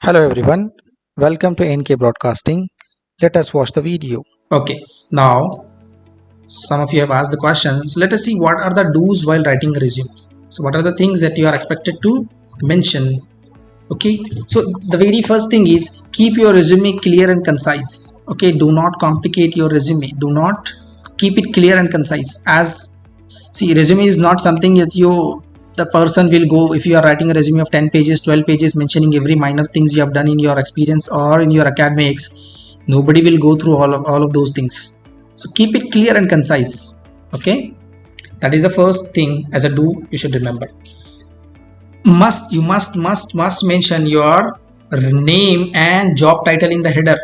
Hello everyone, welcome to NK Broadcasting. Let us watch the video. Okay, now some of you have asked the questions. Let us see what are the do's while writing a resume. So, what are the things that you are expected to mention? Okay, so the very first thing is keep your resume clear and concise. Okay, do not complicate your resume. Do not keep it clear and concise. As see, resume is not something that the person will go if you are writing a resume of 10 pages, 12 pages, mentioning every minor things you have done in your experience or in your academics. Nobody will go through all of those things. So keep it clear and concise. Okay, that is the first thing as a do you should remember. You must mention your name and job title in the header.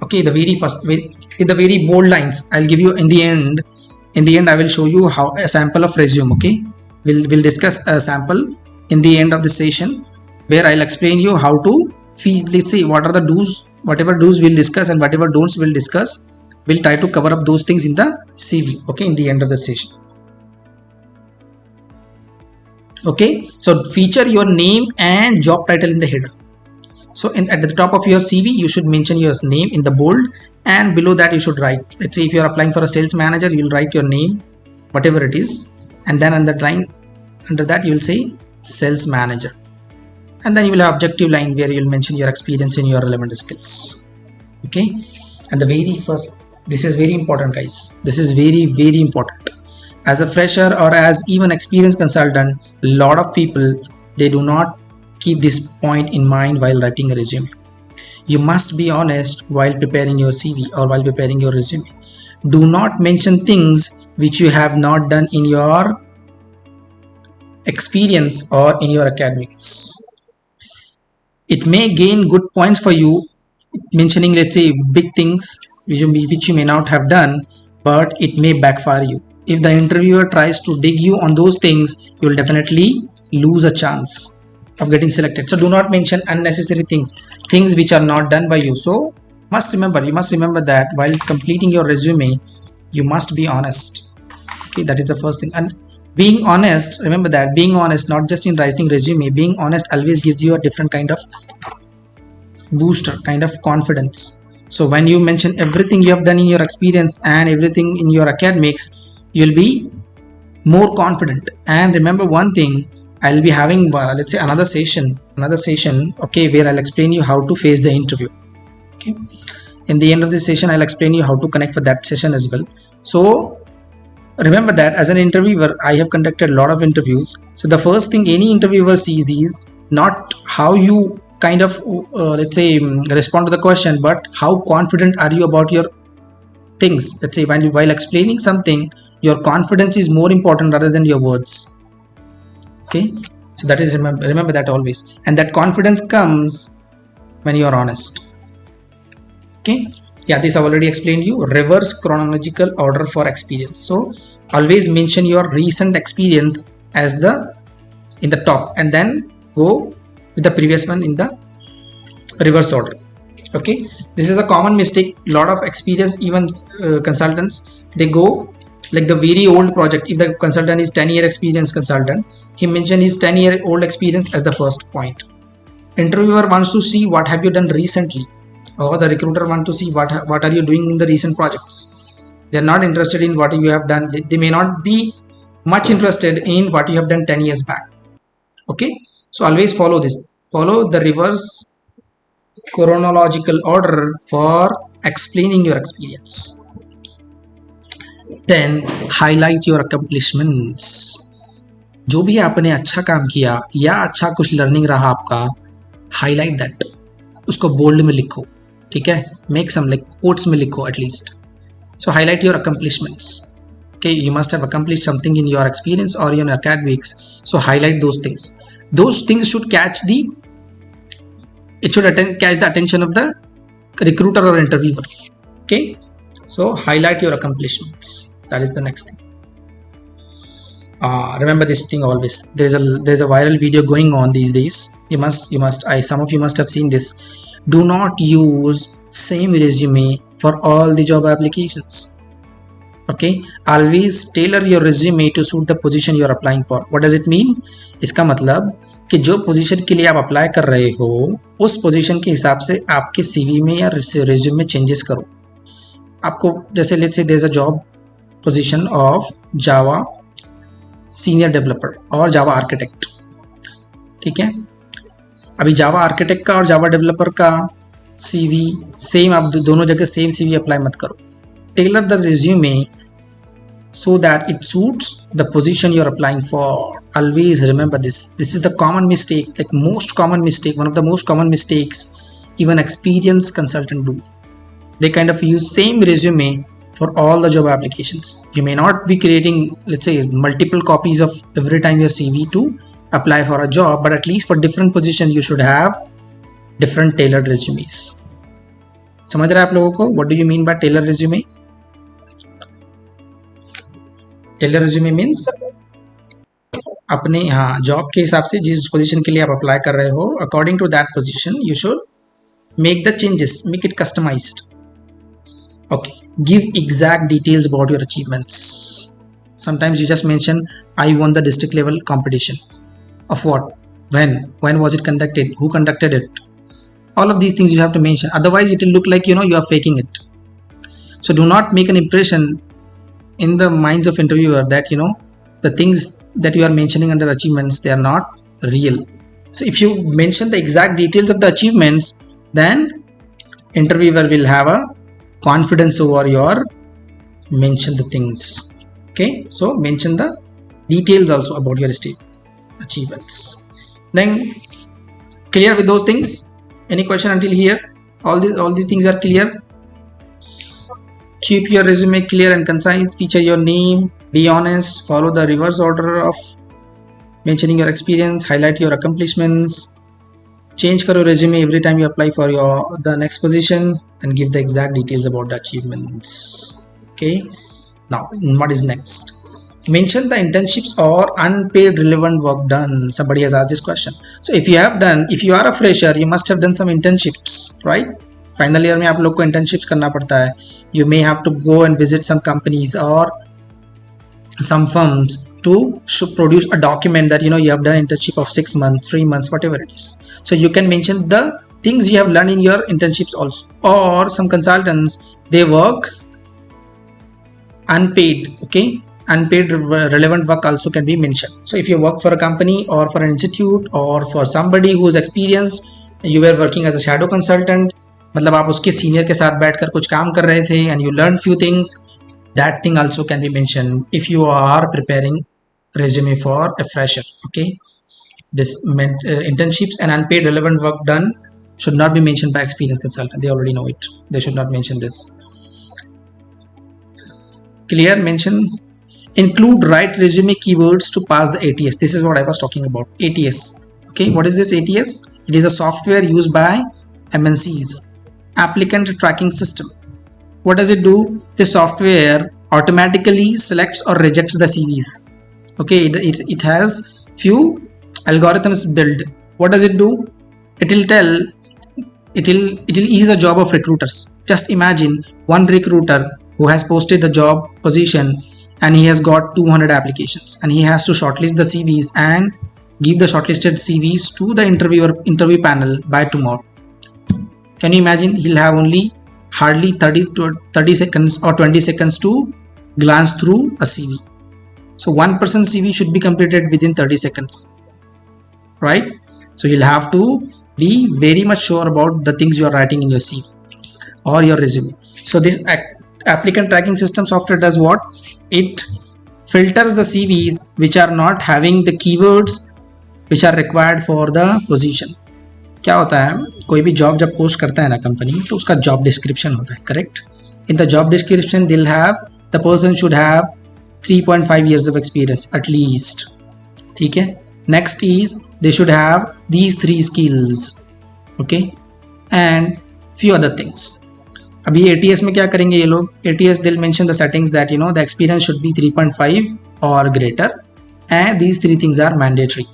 Okay, the very first, in the very bold lines. I'll give you in the end. In the end, I will show you how a sample of resume. Okay, we'll discuss a sample in the end of the session where I'll explain you how to let's see what are the do's, whatever do's we'll discuss and whatever don'ts we'll discuss. We'll try to cover up those things in the CV. Okay, in the end of the session. Okay, so feature your name and job title in the header. So at the top of your CV you should mention your name in the bold, and below that you should write, let's say if you are applying for a sales manager, you'll write your name whatever it is, and then on the line under that you will say sales manager, and then you will have objective line where you'll mention your experience and your relevant skills. Okay, and the very first, this is very important guys, this is very important. As a fresher or as even experienced consultant, a lot of people, they do not keep this point in mind while writing a resume. You must be honest while preparing your CV or while preparing your resume. Do not mention things which you have not done in your experience or in your academics. It may gain good points for you mentioning, let's say, big things which you may not have done, but it may backfire you. If the interviewer tries to dig you on those things, you will definitely lose a chance of getting selected. So do not mention unnecessary things which are not done by you. So you must remember that while completing your resume, you must be honest. Okay, that is the first thing. And being honest, remember that being honest, not just in writing resume, being honest always gives you a different kind of booster, kind of confidence. So when you mention everything you have done in your experience and everything in your academics, you'll be more confident. And remember one thing, I'll be having let's say another session, okay, where I'll explain you how to face the interview. Okay, in the end of this session I'll explain you how to connect for that session as well. So remember that as an interviewer, I have conducted a lot of interviews. So the first thing any interviewer sees is not how you kind of let's say respond to the question, but how confident are you about your things. Let's say while explaining something, your confidence is more important rather than your words. Okay, so that is remember that always, and that confidence comes when you are honest. Okay, yeah, this I've already explained you. Reverse chronological order for experience. So always mention your recent experience as in the top, and then go with the previous one in the reverse order. Okay, this is a common mistake. Lot of experienced even consultants, they go like the very old project. If the consultant is 10-year experience consultant, he mentioned his 10-year-old experience as the first point. Interviewer wants to see what have you done recently, or the recruiter wants to see what are you doing in the recent projects. They're not interested in what you have done. They may not be much interested in what you have done 10 years back. Okay, so always follow this. Follow the reverse chronological order for explaining your experience. Then highlight your accomplishments. जो भी आपने अच्छा काम किया या अच्छा कुछ learning रहा आपका, हाईलाइट दैट, उसको बोल्ड में लिखो. ठीक है, मेक सम लाइक कोट्स में लिखो at least. So highlight your accomplishments. Okay, you must have accomplished something in your experience or in academics, so highlight those things. Those things should catch the attention of the recruiter or interviewer. Okay, so highlight your accomplishments. That is the next thing. Remember this thing always. There's a viral video going on these days. Some of you must have seen this. Do not use same resume for all the job applications. Okay, always tailor your resume to suit the position you are applying for. What does it mean? इसका मतलब कि जो position के लिए आप apply कर रहे हो उस पोजीशन के हिसाब से आपके सीवी में या रिज्यूम में चेंजेस करो। आपको जैसे let's say there is a job position of Java senior developer और जावा आर्किटेक्ट, ठीक है। अभी जावा आर्किटेक्ट का और जावा डेवलपर का सीवी सेम, आप दोनों जगह सेम सीवी अप्लाई मत करो। Tailor the resume so that it suits the position you're applying for. Always remember this. This is the common mistake, like most common mistake, one of the most common mistakes even experienced consultant do. They kind of use same resume for all the job applications. You may not be creating, let's say, multiple copies of every time your CV to apply for a job, but at least for different positions you should have different tailored resumes. समझ रहे हैं आप लोगों को? What do you mean by tailored resume? Tailor resume means अपने job के हिसाब से जिस पोजीशन के लिए आप अप्लाई कर रहे हो, according to that position you should make the changes, make it customised. Okay, give exact details about your achievements. Sometimes you just mention I won the district level competition. Of what? When was it conducted? Who conducted it? All of these things you have to mention, otherwise it will look like you are faking it. So do not make an impression in the minds of interviewer that the things that you are mentioning under achievements, they are not real. So if you mention the exact details of the achievements, then interviewer will have a confidence over your mention the things. Okay, so mention the details also about your achievements. Then clear with those things? Any question until here? All these things are clear? Keep your resume clear and concise. Feature your name. Be honest. Follow the reverse order of mentioning your experience. Highlight your accomplishments. Change karo resume every time you apply for the next position, and give the exact details about the achievements. Okay. Now, what is next? Mention the internships or unpaid relevant work done. Somebody has asked this question. So if you are a fresher, you must have done some internships, right? Final year में आप लोग को internships करना पड़ता है. You may have to go and visit some companies और some firms to produce a document that you have done internship of 6 months, 3 months, whatever it is. So you can mention the things you have learned in your internships also. Or some consultants, they work unpaid. Okay, unpaid relevant work also can be mentioned. So if you work for a company or for an institute or for somebody who is experienced, you were working as a shadow consultant, मतलब आप उसके senior के साथ बैठकर कुछ काम कर रहे थे and you learned few things, that thing also can be mentioned if you are preparing resume for a fresher. Okay, this internships and unpaid relevant work done should not be mentioned by experienced consultant. They already know it. They should not mention this. Clear? Mention. Include right resume keywords to pass the ATS. This is what I was talking about. ATS. Okay, what is this ATS? It is a software used by MNCs. Applicant tracking system. What does it do? The software automatically selects or rejects the CVs. Okay, it has few algorithms built. What does it do? It will ease the job of recruiters. Just imagine one recruiter who has posted the job position and he has got 200 applications and he has to shortlist the CVs and give the shortlisted CVs to the interview panel by tomorrow. Can you imagine? He'll have only hardly 30 seconds or 20 seconds to glance through a CV. So one person's CV should be completed within 30 seconds, right? So you'll have to be very much sure about the things you are writing in your CV or your resume. So this applicant tracking system software does what? It filters the CVs which are not having the keywords which are required for the position. क्या होता है, कोई भी job जब post करता है ना company, तो उसका जॉब डिस्क्रिप्शन होता है, correct? In the job description they'll have the person should have 3.5 years of experience at least. ठीक है. Next is they should have these 3 skills. Okay, and few other things. अभी ATS में क्या करेंगे ये लोग? ATS they'll mention the settings that the experience should be 3.5 और greater and these 3 things are mandatory.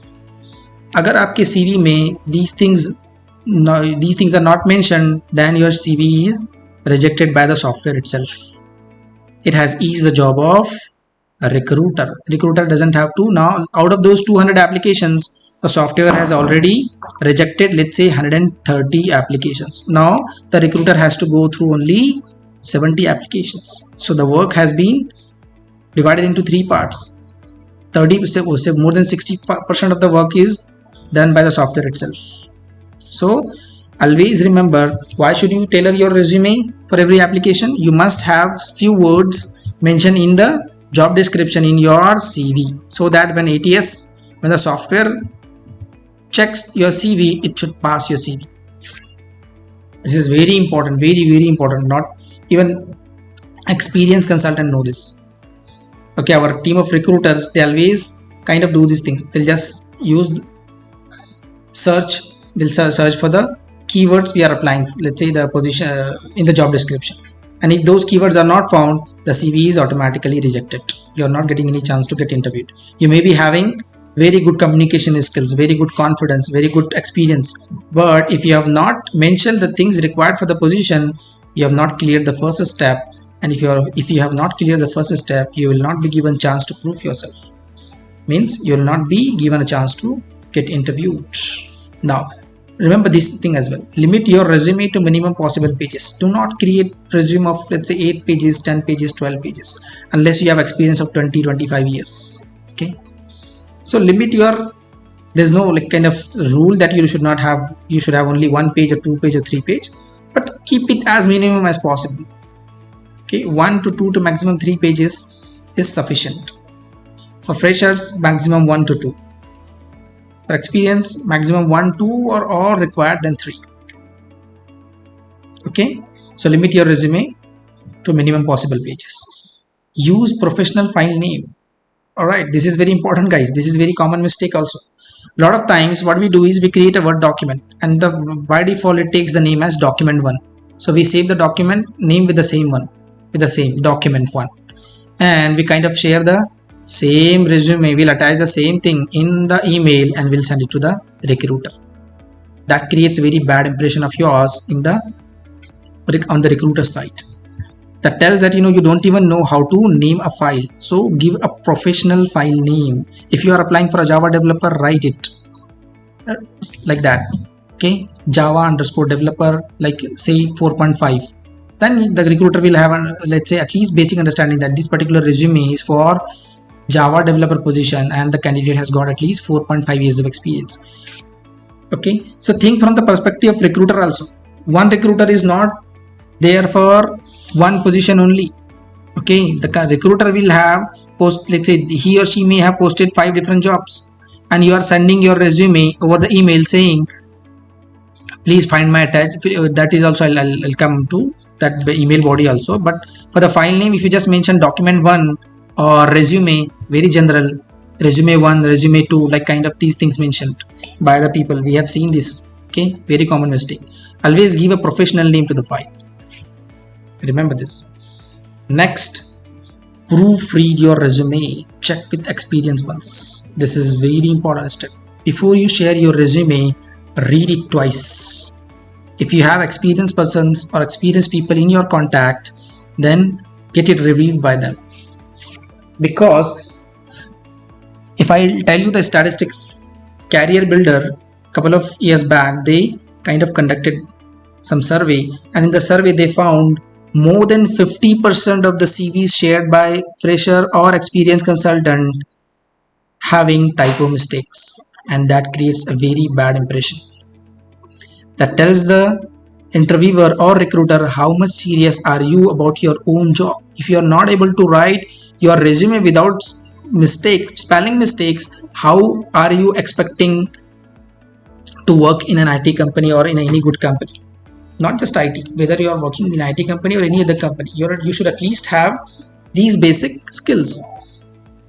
अगर आपके CV में these things are not mentioned, then your CV is rejected by the software itself. It has eased the job of a recruiter. Recruiter doesn't have to now, out of those 200 applications, The software has already rejected, let's say, 130 applications. Now the recruiter has to go through only 70 applications. So the work has been divided into three parts. 30%, more than 60% of the work is done by the software itself. So always remember, why should you tailor your resume for every application? You must have few words mentioned in the job description in your CV, so that when the software checks your CV, it should pass your CV. This is very important, very important. Not even experienced consultant know this. Okay, our team of recruiters, they always kind of do these things. They'll just use search. They'll search for the keywords we are applying, let's say the position in the job description, and if those keywords are not found, the CV is automatically rejected. You're not getting any chance to get interviewed. You may be having very good communication skills, very good confidence, very good experience, but if you have not mentioned the things required for the position, you have not cleared the first step. And if you have not cleared the first step, you will not be given chance to prove yourself. Means you will not be given a chance to get interviewed. Now remember this thing as well. Limit your resume to minimum possible pages. Do not create resume of, let's say, 8 pages, 10 pages, 12 pages, unless you have experience of 20-25 years. Okay, so limit your, there's no like kind of rule that you should not have, you should have only 1 page or 2 page or 3 page, but keep it as minimum as possible. Okay, 1 to 2 to maximum 3 pages is sufficient. For freshers, maximum 1 to 2. For experience, maximum 1, 2 or all required than 3. Okay, so limit your resume to minimum possible pages. Use professional file name. Alright, this is very important, guys. This is very common mistake also. A lot of times what we do is we create a Word document, and by default it takes the name as document 1. So we save the document name with the same one, with the same document 1, and we kind of share the same resume. We'll attach the same thing in the email and we'll send it to the recruiter. That creates a very bad impression of yours on the recruiter site. That tells that you don't even know how to name a file. So give a professional file name. If you are applying for a Java developer, write it like that. Okay, Java_developer, like say 4.5. Then the recruiter will have let's say at least basic understanding that this particular resume is for Java developer position and the candidate has got at least 4.5 years of experience. Okay, so think from the perspective of recruiter also. One recruiter is not there for one position only. Okay, the recruiter will have let's say he or she may have posted 5 different jobs, and you are sending your resume over the email saying please find my attached. That is also I'll come to that email body also. But for the file name, if you just mention document 1 or resume, very general, resume 1, resume 2, like kind of these things mentioned by the people, we have seen this. Okay, very common mistake. Always give a professional name to the file. Remember this. Next, proofread your resume. Check with experience once. This is very important step. Before you share your resume, read it twice. If you have experienced persons or experienced people in your contact, then get it reviewed by them. Because if I tell you the statistics, Career Builder couple of years back, they kind of conducted some survey, and in the survey they found more than 50% of the CVs shared by fresher or experienced consultant having typo mistakes, and that creates a very bad impression. That tells the interviewer or recruiter how much serious are you about your own job. If you are not able to write your resume without spelling mistakes, how are you expecting to work in an IT company or in any good company? Not just IT, whether you are working in IT company or any other company, you should at least have these basic skills.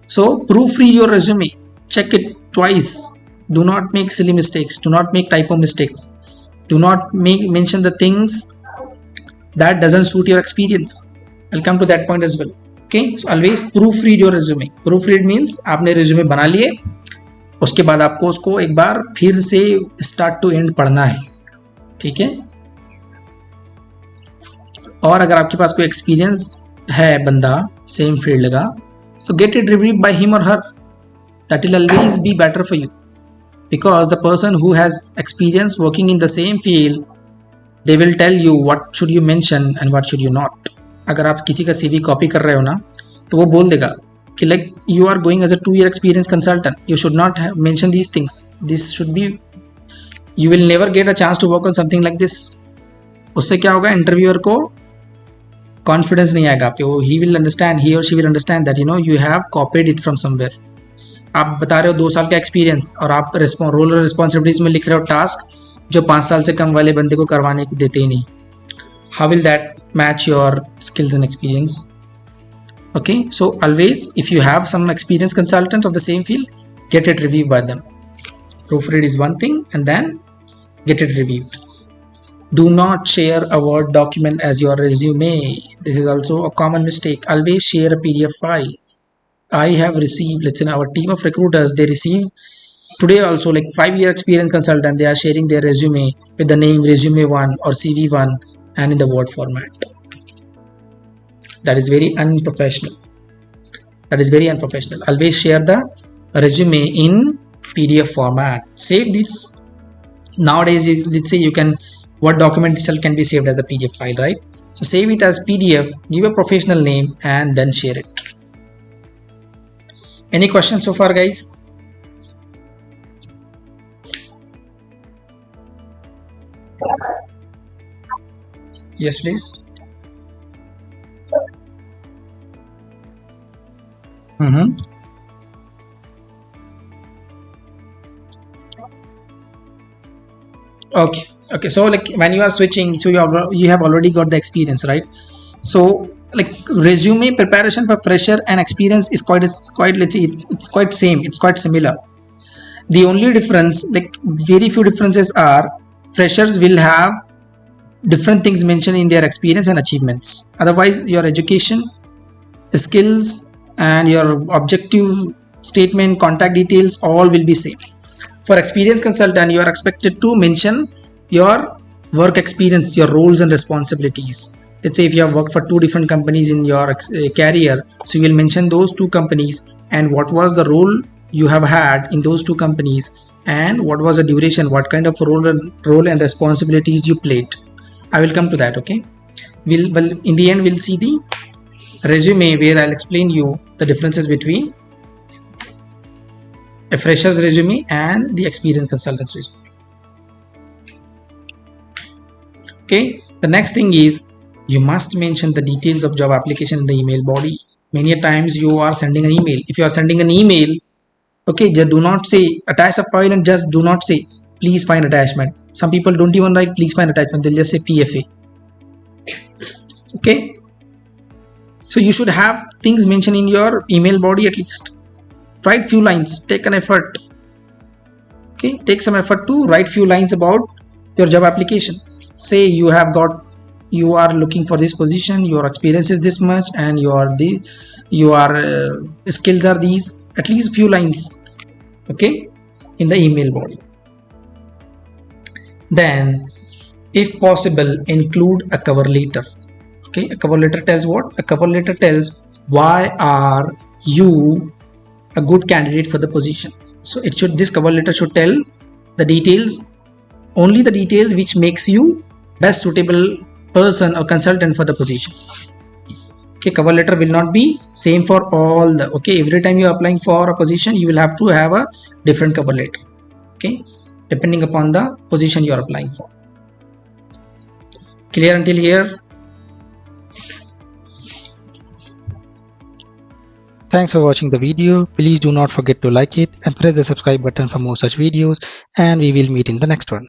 So proofread your resume, check it twice. Do not make silly mistakes, do not make typo mistakes, do not mention the things that doesn't suit your experience. I'll come to that point as well. Okay, so always proofread your resume. Proofread means आपने resume बना लिए, उसके बाद आपको उसको एक बार फिर से start to end पढ़ना है. ठीक है, और अगर आपके पास कोई एक्सपीरियंस है बंदा सेम फील्ड का, so get it reviewed by him or her. That will always be better for you. because the person who has experience working in the same field, they will tell you what should you mention and what should you not. अगर आप किसी का CV copy कर रहे हो ना, तो वो बोल देगा कि like you are going as a 2-year experience consultant, you should not have mention these things, this should be, you will never get a chance to work on something like this. उससे क्या होगा, interviewer को confidence नहीं आएगा आपके, वो he will understand, ही और she will understand that you know you have copied it from somewhere. आप बता रहे हो 2 साल का एक्सपीरियंस और आप रोल और रिस्पॉन्सिबिलिटीज में लिख रहे हो टास्क जो 5 साल से कम वाले बंदे को करवाने की देते ही नहीं. How will that match your skills and experience? Okay, so always if you have some experienced consultant of the same field, get it reviewed by them. Proofread is one thing and then get it reviewed. Do not share a Word document as your resume. This is also a common mistake. Always share a PDF file. I have received, let's say our team of recruiters, they receive today also like 5-year experience consultant, they are sharing their resume with the name resume1 or CV1 and in the Word format. That is very unprofessional. Always share the resume in PDF format. Save this. Nowadays, let's say you can, Word document itself can be saved as a PDF file, right? So save it as PDF, give a professional name and then share it. Any questions so far, guys? Yes, please. Okay, so like when you are switching, so you have already got the experience, right? So like resume preparation for fresher and experience is quite let's say it's quite same, it's quite similar. The only difference, like very few differences are, freshers will have different things mentioned in their experience and achievements. Otherwise your education, skills and your objective statement, contact details, all will be same. For experienced consultant, you are expected to mention your work experience, your roles and responsibilities. Let's say if you have worked for 2 different companies in your career, so you will mention those 2 companies and what was the role you have had in those 2 companies and what was the duration, what kind of role and responsibilities you played. I will come to that. Okay, well in the end we'll see the resume where I'll explain you the differences between a fresher's resume and the experienced consultant's resume. Okay, the next thing is you must mention the details of job application in the email body. Many times you are sending an email. If you are sending an email, okay, just do not say attach a file and just do not say please find attachment. Some people don't even write please find attachment, they'll just say PFA. Okay, so you should have things mentioned in your email body at least. Write few lines, take an effort. Okay, take some effort to write few lines about your job application. Say you are looking for this position, your experience is this much and your skills are these. At least few lines, okay, in the email body. Then if possible include a cover letter. Okay, a cover letter tells what? A cover letter tells why are you a good candidate for the position. So this cover letter should tell the details, only the details which makes you best suitable person or consultant for the position. Okay, cover letter will not be same for all the, okay, every time you are applying for a position you will have to have a different cover letter, okay, depending upon the position you are applying for. Clear until here? Thanks for watching the video. Please do not forget to like it and press the subscribe button for more such videos, and we will meet in the next one.